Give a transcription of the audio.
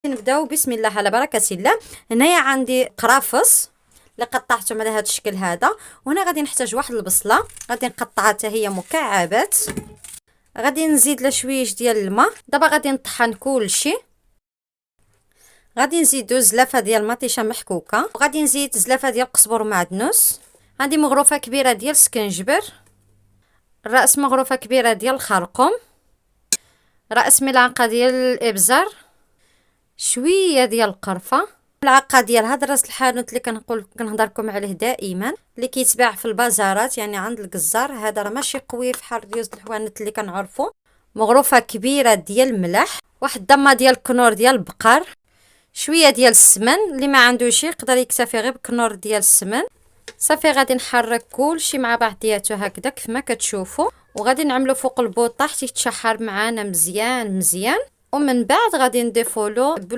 نبداو بسم الله على بركه الله. هنايا عندي قرافص اللي قطعتهم على هذا الشكل هذا، وهنا غادي نحتاج واحد البصله غادي نقطعها حتى هي مكعبات. غادي نزيد لها شويش ديال الماء. دابا غادي نطحن كلشي. غادي نزيدو زلافه ديال المطيشه محكوكه، وغادي نزيد زلافه ديال القزبر ومعدنوس. عندي مغروفه كبيره ديال السكنجبر، راس مغروفه كبيره ديال الخرقوم، راس ملعقه ديال الابزار، شويه ديال القرفه، ملعقه ديال هذا راس الحانوت اللي كنهضر لكم عليه دائما، اللي كيتباع في البازارات يعني عند الجزار. هذا راه ماشي قوي بحال ديوز الحوانت اللي كنعرفوا. مغروفه كبيره ديال الملح، واحد الضمه ديال الكنور ديال البقر، شويه ديال السمن. اللي ما عندوش يقدر يكتفي غير بكنور ديال السمن. صافي غادي نحرك كلشي مع بعضياته هكذا كيف ما كتشوفوا، وغادي نعملو فوق البوطه حتى يتشحر معانا مزيان مزيان. ومن بعد غادي نضيفوا له